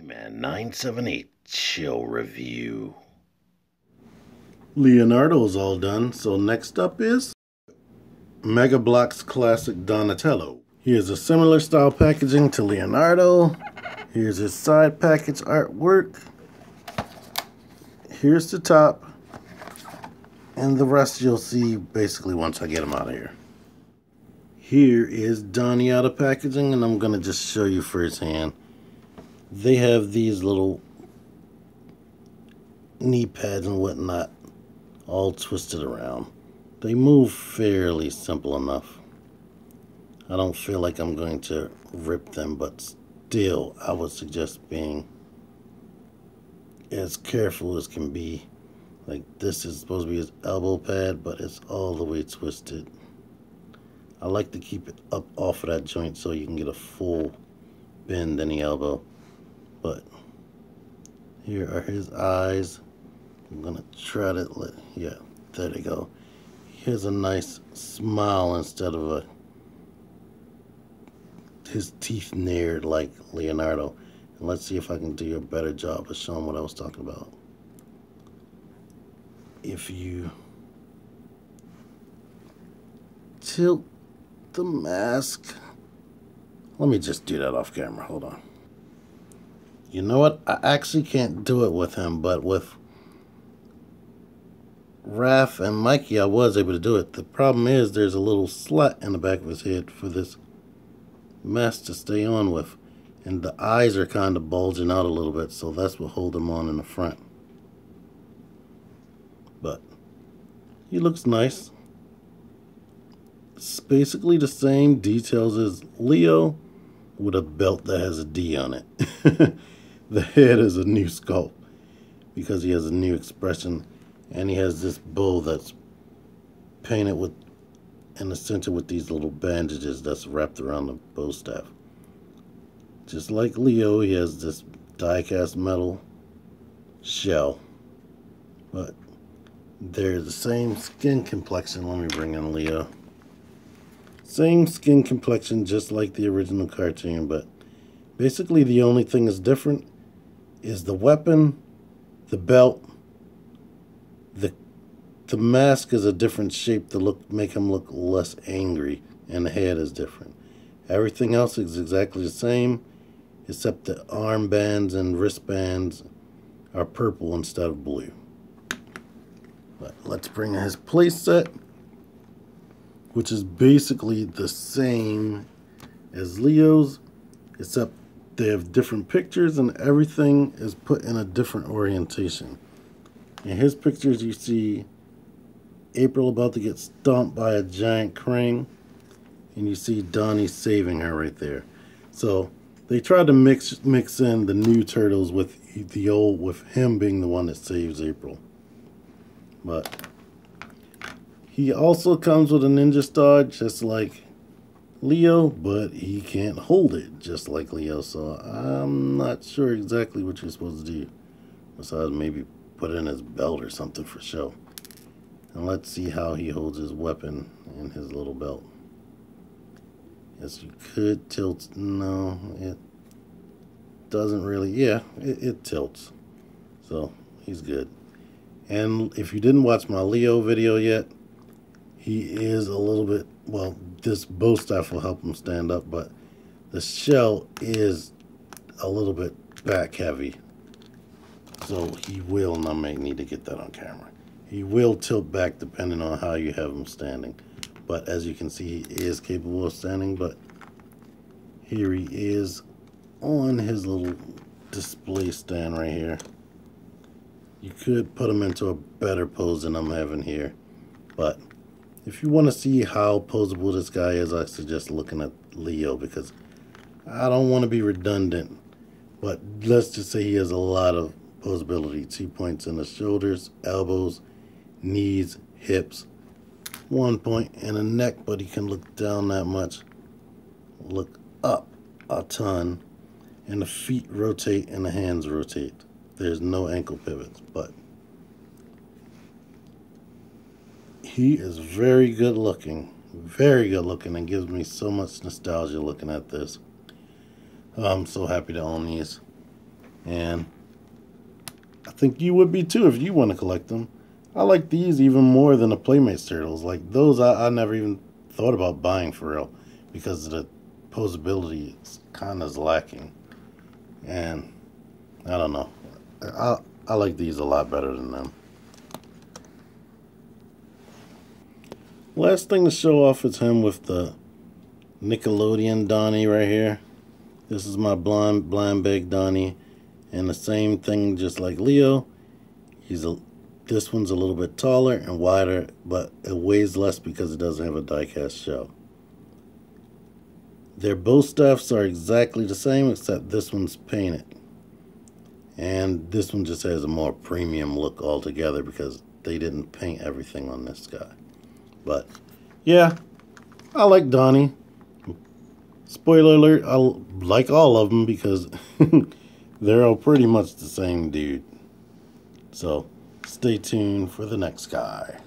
He-Man 978 Chill Review. Leonardo's all done, so next up is Mega Bloks Classic Donatello. Here's a similar style packaging to Leonardo. Here's his side package artwork. Here's the top. And the rest you'll see basically once I get him out of here. Here is Donnie out of packaging, and I'm going to just show you firsthand. They have these little knee pads and whatnot all twisted around. They move fairly simple enough. I don't feel like I'm going to rip them, but still I would suggest being as careful as can be. Like, this is supposed to be his elbow pad, but it's all the way twisted. I like to keep it up off of that joint so you can get a full bend in the elbow. But here are his eyes. I'm gonna try to yeah, there they go. Here's a nice smile instead of his teeth neared like Leonardo. And let's see if I can do a better job of showing what I was talking about. If you tilt the mask, let me just do that off camera, hold on. You know what, I actually can't do it with him, but with Raph and Mikey I was able to do it. The problem is there's a little slat in the back of his head for this mask to stay on with, and the eyes are kind of bulging out a little bit, so that's what holds him on in the front. But he looks nice. It's basically the same details as Leo, with a belt that has a D on it. The head is a new sculpt because he has a new expression, and he has this bow that's painted with in the center with these little bandages that's wrapped around the bow staff. Just like Leo, he has this die-cast metal shell, but they're the same skin complexion. Let me bring in Leo. Same skin complexion, just like the original cartoon, but basically the only thing that's different is the weapon, the belt, the mask is a different shape to make him look less angry, and the head is different. Everything else is exactly the same, except the armbands and wristbands are purple instead of blue. But let's bring in his play set, which is basically the same as Leo's, except they have different pictures and everything is put in a different orientation. In his pictures you see April about to get stomped by a giant crane, and you see Donnie saving her right there. So they tried to mix in the new turtles with the old, with him being the one that saves April. But he also comes with a ninja star just like Leo, but he can't hold it just like Leo, so I'm not sure exactly what you're supposed to do besides maybe put it in his belt or something for show. And let's see how he holds his weapon in his little belt. Yes, you could tilt. No, it doesn't really. Yeah, it tilts. So he's good. And if you didn't watch my Leo video yet, he is a little bit, well, this bow staff will help him stand up, but the shell is a little bit back heavy. So he will, and I may need to get that on camera. He will tilt back depending on how you have him standing. But as you can see, he is capable of standing, but here he is on his little display stand right here. You could put him into a better pose than I'm having here, but if you want to see how poseable this guy is, I suggest looking at Leo, because I don't want to be redundant, but let's just say he has a lot of posability. 2 points in the shoulders, elbows, knees, hips, 1 point in the neck, but he can look down that much, look up a ton, and the feet rotate and the hands rotate. There's no ankle pivots, but he is very good looking, and gives me so much nostalgia looking at this. I'm so happy to own these. And I think you would be too if you want to collect them. I like these even more than the Playmates turtles. Like those I never even thought about buying for real because the posability is kind of lacking. And I don't know. I like these a lot better than them. Last thing to show off is him with the Nickelodeon Donnie right here. This is my blind bag Donnie, and the same thing just like Leo. This one's a little bit taller and wider, but it weighs less because it doesn't have a die-cast shell. Their bow staffs are exactly the same except this one's painted. And this one just has a more premium look altogether because they didn't paint everything on this guy. But yeah, I like Donnie. Spoiler alert, I like all of them because they're all pretty much the same dude. So stay tuned for the next guy.